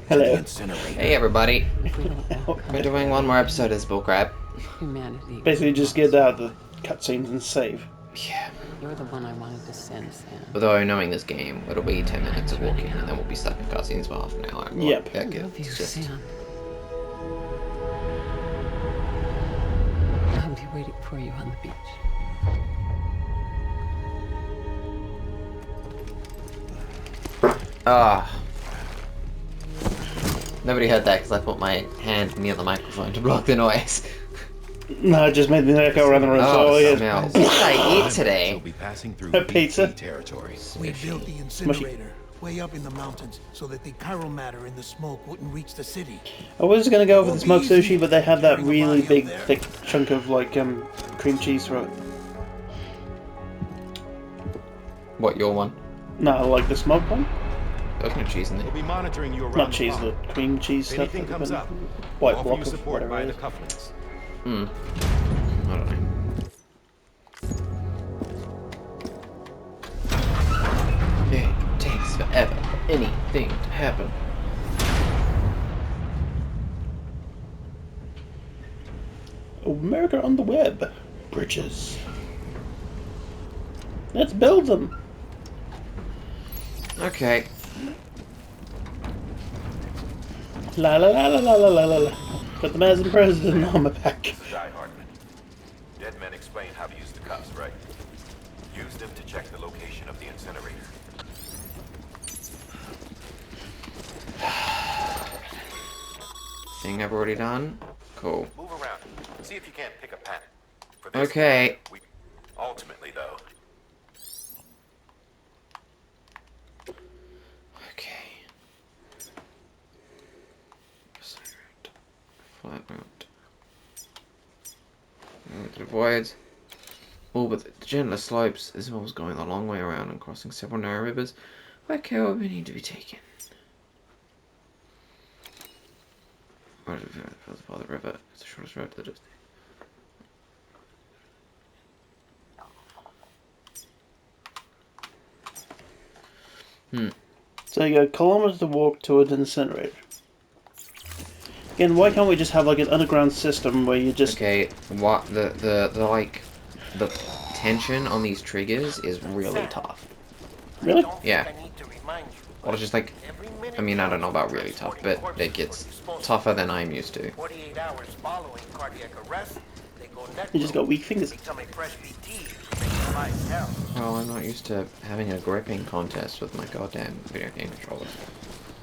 Hello. Hey everybody. We're doing one more episode of this bullcrap. Humanity. Basically, just get out the cutscenes and save. Yeah. You're the one I wanted to send, Sam. Although knowing this game, it'll be 10 minutes of walking and then we'll be stuck in cutscenes for half an hour. Yep. I love you, Sam. I'll be waiting for you on the beach. Ah. Nobody heard that because I put my hand near the microphone to block the noise. No, it just made me echo around the room. Oh, So smell. What did I eat today? We'll be passing through A pizza. BT territory. We built the incinerator way up in the mountains so that the chiral matter in the smoke wouldn't reach the city. I was gonna go for the smoked sushi, but they have that really big, thick chunk of like cream cheese through it. What, your one? No, like the smoked one. There's no cheese in We'll there. be monitoring you around Not the cheese, the clock. cream cheese If stuff. anything comes up, White offer block you of support whatever by it the is. cufflinks. I don't know. It takes forever for anything to happen. America on the web. Bridges. Let's build them. Okay. La la la la la la la la la. Got the Madison President on my back. Die Hardman. Dead men explain how to use the cuffs, right? Use them to check the location of the incinerator. Thing I've already done. Cool. Move around. See if you can't pick a pattern. For this, Okay. ultimately, though, Okay. Flat route. To avoid all but the gentler slopes, this involves going the long way around and crossing several narrow rivers where care will need to be taken. Right for the river, it's the shortest road to the distance. So you got kilometers to walk to an incinerator. Again, why can't we just have like an underground system where you just... Okay, what the like the tension on these triggers is really tough. Really? Yeah. Well, it's just like, I mean, I don't know about really tough, but it gets tougher than I'm used to. 48 hours following cardiac arrest, they go You just got weak fingers. become a fresh BT, make life hell. Well, I'm not used to having a gripping contest with my goddamn video game controller.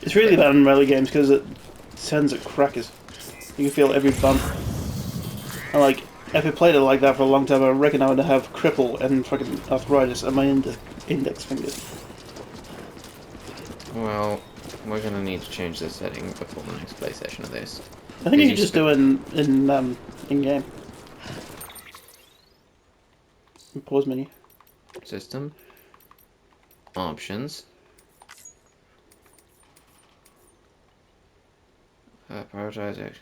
It's really bad in rally games because it sends at crackers. You can feel every bump. And like, if I played it like that for a long time, I reckon I would have cripple and fucking arthritis on my index fingers. Well, we're gonna need to change the setting before the next play session of this. I think you just do it in game. Pause menu. System. Options. Prioritize it.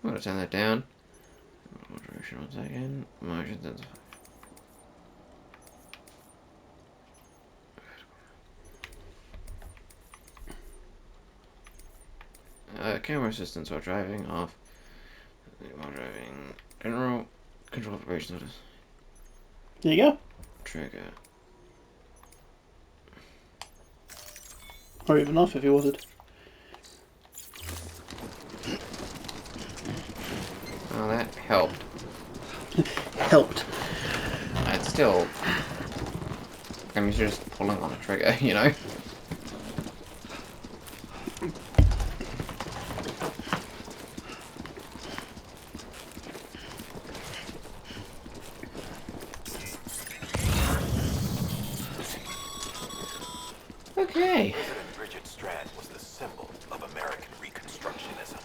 I'm gonna turn that down. Moderation 1 second. Motion sensor. Camera assistance while driving off. While driving. General control operation notice. There you go. Trigger. Or even off if you wanted. Oh, that helped. Helped. It's still. I'm just pulling on a trigger, you know? Okay. President Bridget Strand was the symbol of American Reconstructionism.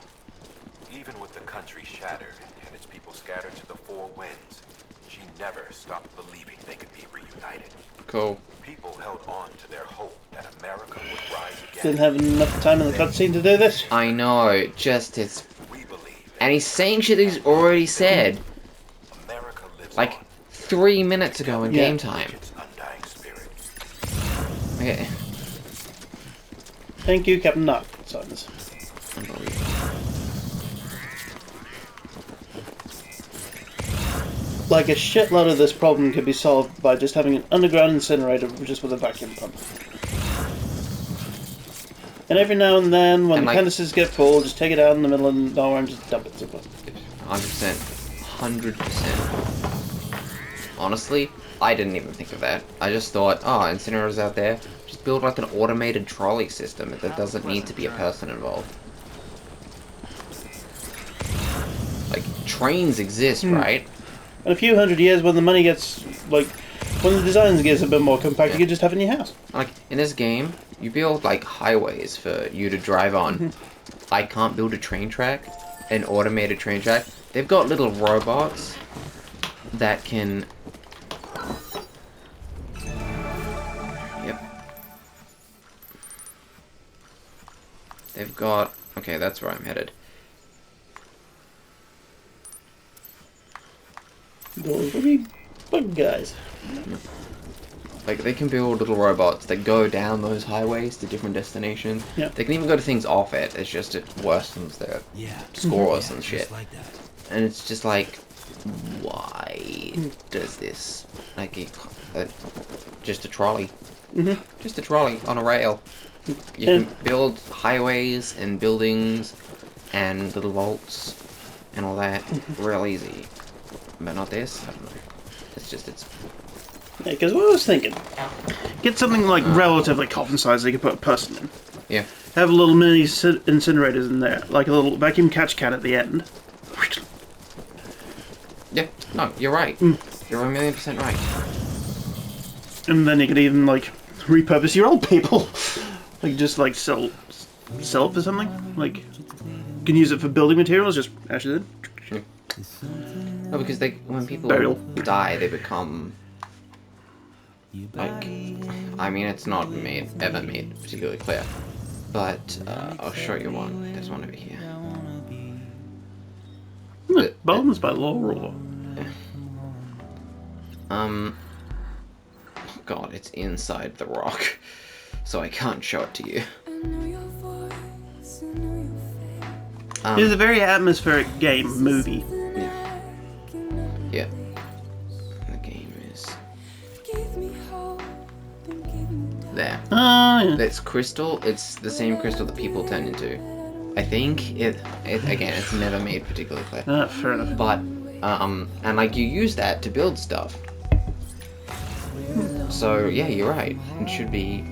Even with the country shattered and its people scattered to the four winds, she never stopped believing they could be reunited. Cool. People held on to their hope that America would rise again. Didn't have enough time in the cutscene to do this. I know, just it's. We believe And he's saying shit he's already said America lives like on. 3 minutes ago in Yeah. game time. Bridget's undying spirit. Okay. Thank you, Captain Knock. Silence. Unbelievable. Like, a shitload of this problem could be solved by just having an underground incinerator just with a vacuum pump. And every now and then, when And, the like, canister get full, just take it out in the middle of nowhere and just dump it somewhere. 100%. 100%. Honestly, I didn't even think of that. I just thought, oh, incinerators out there, just build like an automated trolley system that doesn't need to be a person involved. Like, trains exist, right? In a few hundred years, when the money gets, like, when the designs gets a bit more compact, you can just have it in your house. Like, in this game, you build, like, highways for you to drive on. I can't build a train track, an automated train track. They've got little robots that can... Yep. They've got... Okay, that's where I'm headed. Those really bug guys. Like, they can build little robots that go down those highways to different destinations. Yeah. They can even go to things off it. It's just it worsens their scores and shit. Like that. And it's just like, why does this? Like, just a trolley. Just a trolley on a rail. You can build highways and buildings and little vaults and all that real easy. But not this. I don't know. It's just, it's... Yeah, because what I was thinking, get something like relatively coffin size that you can put a person in. Yeah. Have a little mini incinerators in there, like a little vacuum catch can at the end. Yeah. No, you're right. You're 1,000,000% right. And then you could even, like, repurpose your old people. Like, just, like, sell it for something. Like, you can use it for building materials, just ash it in. No, because they, when people Burial. die, they become... Like, I mean, it's not ever made particularly clear. But, I'll show you one. There's one over here. Bones by Law. God, it's inside the rock. So I can't show it to you. It's a very atmospheric game, movie. Yeah. The game is... There. Oh, yeah. That's crystal. It's the same crystal that people turn into. I think it again, it's never made particularly clear. Fair enough. But, and like you use that to build stuff. So, yeah, you're right. It should be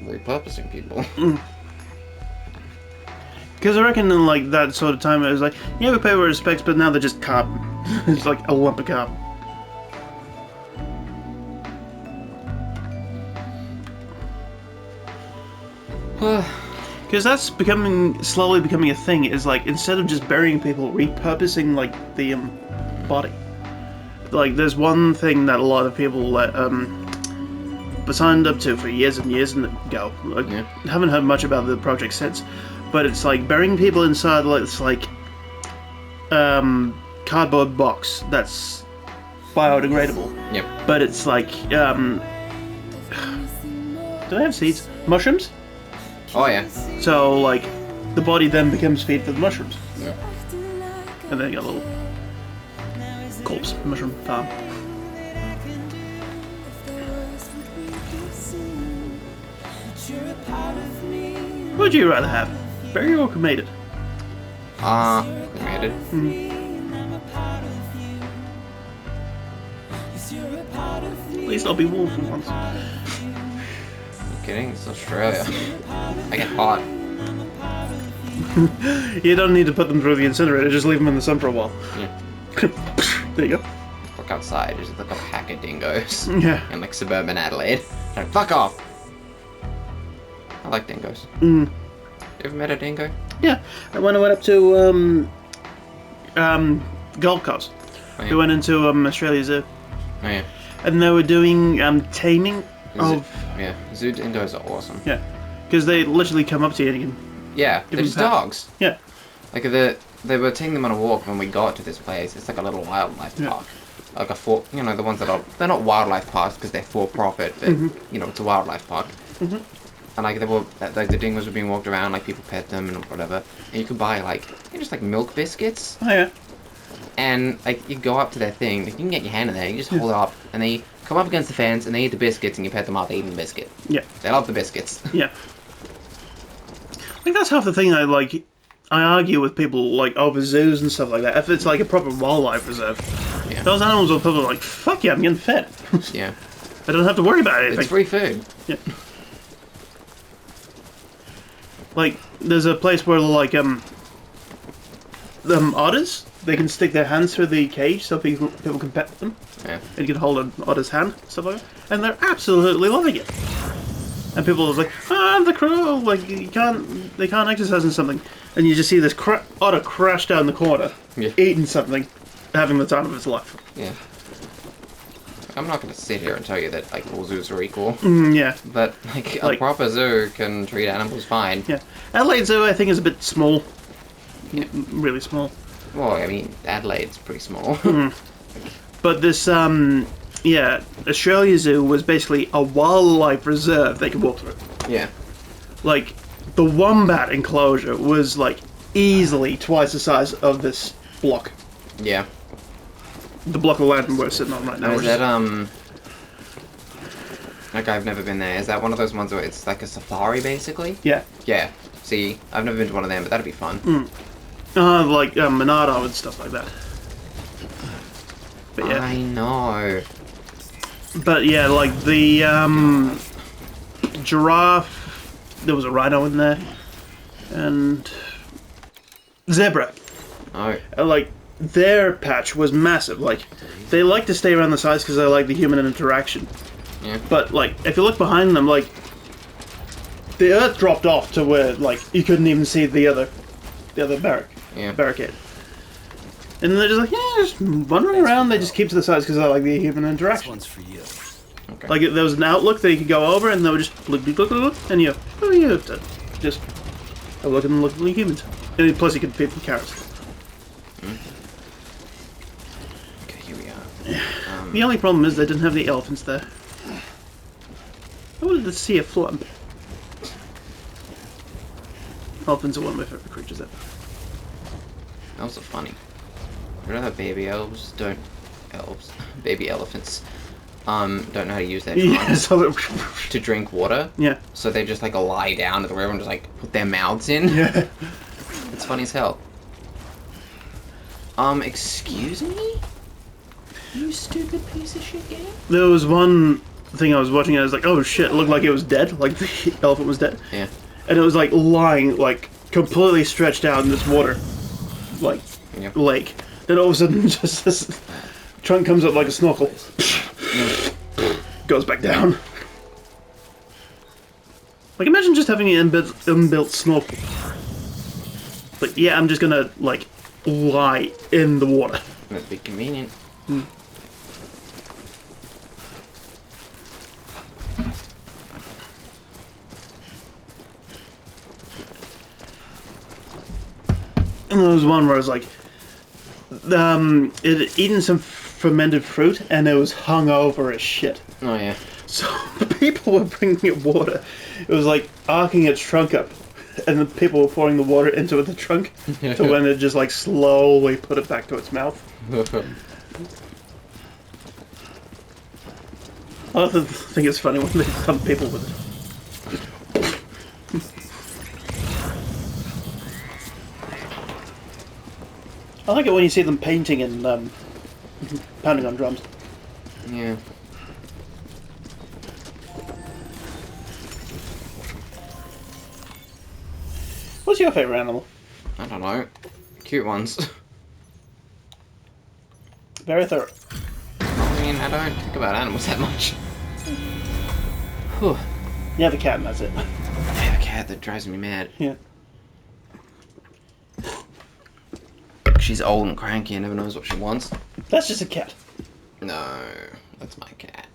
repurposing people. Because I reckon in, like, that sort of time, it was like, yeah, we pay our respects, but now they're just carbon. It's like a lump of carbon. Because that's slowly becoming a thing, is like, instead of just burying people, repurposing, like, the body. Like, there's one thing that a lot of people were signed up to for years and years ago. Like, haven't heard much about the project since. But it's like burying people inside, like, it's like cardboard box that's biodegradable. Yep. But it's like, do they have seeds? Mushrooms? Oh, yeah. So, like, the body then becomes feed for the mushrooms. Yeah. And then you got a little corpse mushroom farm. What would you rather have? Buried or cremated? Cremated. At least I'll be warm for once. You kidding? It's Australia. I get hot. You don't need to put them through the incinerator, just leave them in the sun for a while. Yeah. There you go. Look outside, there's like a pack of dingoes. Yeah. In like suburban Adelaide. Like, fuck off! I like dingoes. Mm. You ever met a dingo? Yeah. When I went up to Gold Coast, Oh, yeah. we went into Australia Zoo, Oh, yeah. and they were doing taming of... Yeah, zoo dingoes are awesome. Yeah. Because they literally come up to you and you can... Yeah, they're just pet. dogs. Yeah. Like, they were taking them on a walk when we got to this place. It's like a little wildlife park. like a for, you know, the ones that are, they're not wildlife parks because they're for profit, but you know, it's a wildlife park. And like like the dingoes were being walked around, like people pet them and whatever. And you could buy like, just like milk biscuits. Oh yeah. And like you go up to their thing, like, you can get your hand in there, you just hold it up, and they come up against the fence, and they eat the biscuits, and you pet them up, they eat the biscuit. Yeah. They love the biscuits. Yeah. I think that's half the thing I argue with people like over zoos and stuff like that. If it's like a proper wildlife reserve, those animals will probably like, fuck yeah, I'm getting fed. Yeah. I don't have to worry about anything. It's free food. Yeah. Like, there's a place where like otters, they can stick their hands through the cage so people can pet them. Yeah. And you can hold an otter's hand, stuff like that. And they're absolutely loving it. And people are like, the crow, like, they can't exercise in something. And you just see this otter crash down the corner, eating something, having the time of its life. Yeah. I'm not going to sit here and tell you that, like, all zoos are equal. Yeah. But, like, a proper zoo can treat animals fine. Yeah. Adelaide Zoo, I think, is a bit small. Yeah. Really small. Well, I mean, Adelaide's pretty small. But this, Australia Zoo was basically a wildlife reserve they could walk through. Yeah. Like, the wombat enclosure was, like, easily twice the size of this block. Yeah. The block of land we're sitting on right now. Is that, like, I've never been there. Is that one of those ones where it's like a safari, basically? Yeah. Yeah. See, I've never been to one of them, but that'd be fun. Like, Monado and stuff like that. But yeah. I know. But yeah, like, the, giraffe, there was a rhino in there. And zebra. Oh. Like, their patch was massive. Like, they like to stay around the sides because they like the human interaction. Yeah. But, like, if you look behind them, like, the earth dropped off to where, like, you couldn't even see the other barricade. And they're just like, just wandering around. They just keep to the sides because they like the human interaction. This one's for you. Okay. Like, there was an outlook that you could go over, and they would just look, and you, just look and look like humans. And plus, you could feed them carrots. Okay, here we are. The only problem is they didn't have the elephants there. I wanted to see a flump. Elephants are one of my favorite creatures ever. Elves are funny. You know that baby elephants don't know how to use their trunks to drink water. Yeah. So they just like lie down in the river and just like put their mouths in. Yeah. It's funny as hell. Excuse me? You stupid piece of shit game? There was one thing I was watching, and I was like, oh shit, it looked like it was dead. Like the elephant was dead. Yeah. And it was like lying, like completely stretched out in this water, like lake. Then all of a sudden, just this trunk comes up like a snorkel, goes back down. Like, imagine just having an inbuilt snorkel. But yeah, I'm just gonna like lie in the water. That'd be convenient. And there was one where it was like, it had eaten some fermented fruit and it was hung over as shit. Oh yeah. So the people were bringing it water. It was like arcing its trunk up, and the people were pouring the water into the trunk to when it just like slowly put it back to its mouth. I also think it's funny when they dump people with it. I like it when you see them painting and pounding on drums. Yeah. What's your favourite animal? I don't know. Cute ones. Very thorough. I mean, I don't think about animals that much. Whew. You have a cat and that's it. I have a cat that drives me mad. Yeah. She's old and cranky and never knows what she wants. That's just a cat. No, that's my cat.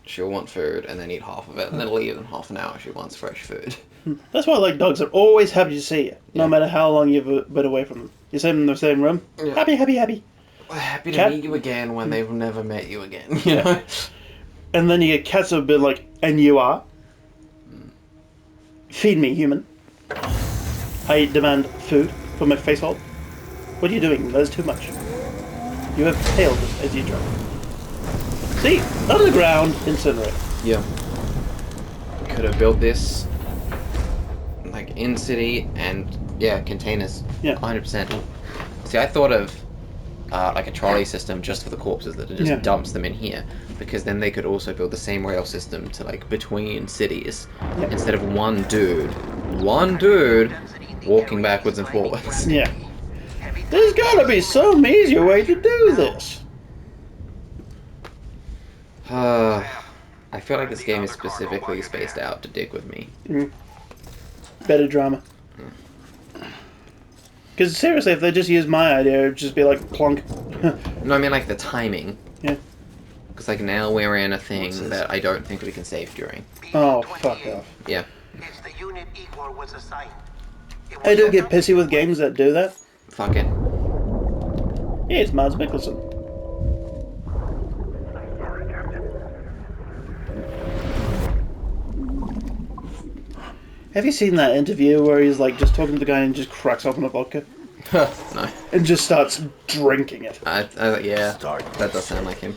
She'll want food and then eat half of it and then leave in half an hour. She wants fresh food. That's why, like, dogs are always happy to see you, no matter how long you've been away from them. You see them in the same room, happy, happy, happy. Happy to Cat- meet you again when they've never met you again. You know. And then you get cats that have been like, and you are? Feed me, human. I demand food for my face hold. What are you doing? That is too much. You have failed as you drop. See? On the ground, incinerate. Yeah. Could have built this like in city and yeah, containers. Yeah. 100%. See, I thought of like a trolley system just for the corpses that it just Yeah. dumps them in here, because then they could also build the same rail system to like between cities Yep. instead of one dude walking backwards and forwards. Yeah. There's gotta be some easier way to do this. I feel like this game is specifically spaced out to dig with me. Better drama. Because seriously, if they just used my idea, it'd just be like plonk. No, I mean like the timing. Yeah. Because like now we're in a thing that I don't think we can save during. Oh, fuck off. Yeah. It's the unit Igor was assigned. I do get pissy with games that do that. Fuck it. Yeah, it's Mads Mikkelsen. Have you seen that interview where he's like just talking to the guy and just cracks open a vodka No. and just starts drinking it? Yeah, that does sound like him.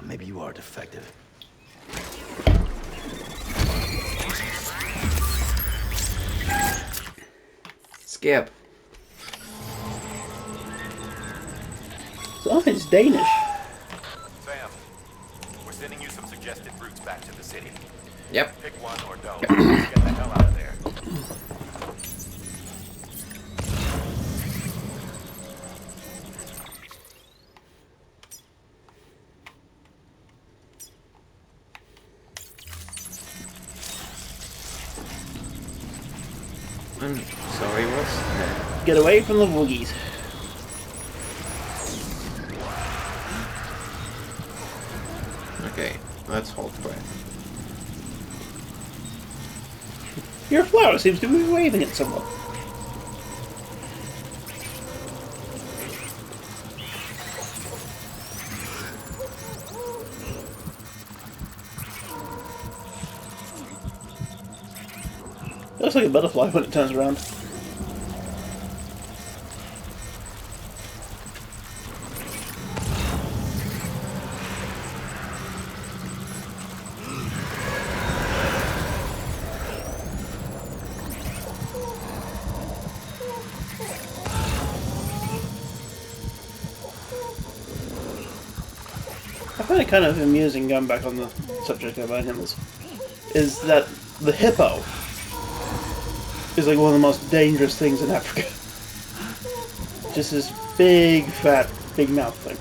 Maybe you are defective. Skip. Oh, it's Danish. Sam, we're sending you some suggested routes back to the city. Yep. Pick one or don't. Let's get the hell out of there. I'm sorry, what's... Get away from the boogies. Okay, let's hold breath. Your flower seems to be waving at someone. It looks like a butterfly when it turns around. I find it kind of amusing, going back on the subject of animals, is that the hippo is like one of the most dangerous things in Africa. Just this big, fat, big mouth thing.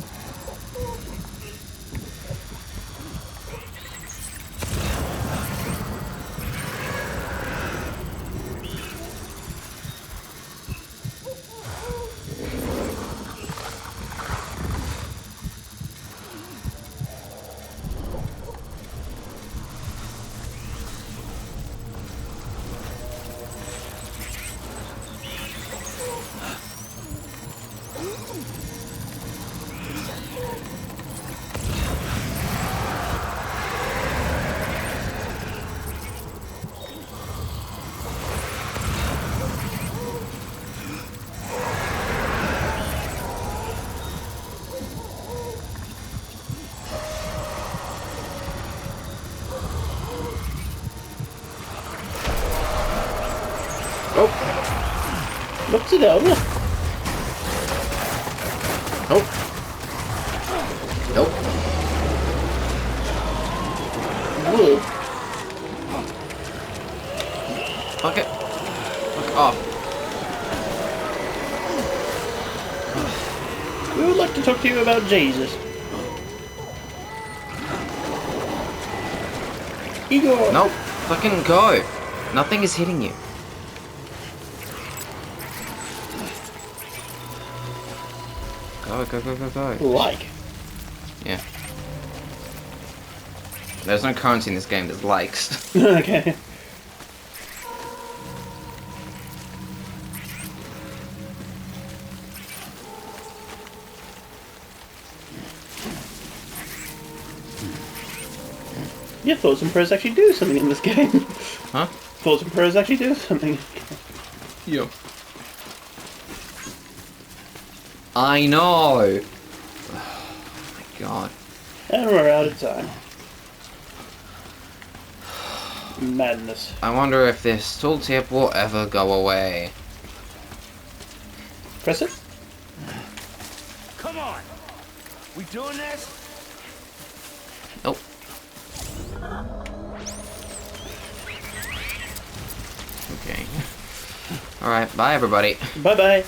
Oh! Look it over. Nope. Nope. Whoa. Fuck it. Fuck off. We would like to talk to you about Jesus. Igor! Nope. Fucking go. Nothing is hitting you. Go, go, go, go, go. Like. Yeah. There's no currency in this game, there's likes. Okay. Your thoughts and prayers actually do something in this game. Huh? Thoughts and prayers actually do something. Yep. I know! Oh my god. And we're out of time. Madness. I wonder if this tooltip will ever go away. Press it? Come on! We doing this? Nope. Okay. Alright, bye everybody. Bye bye.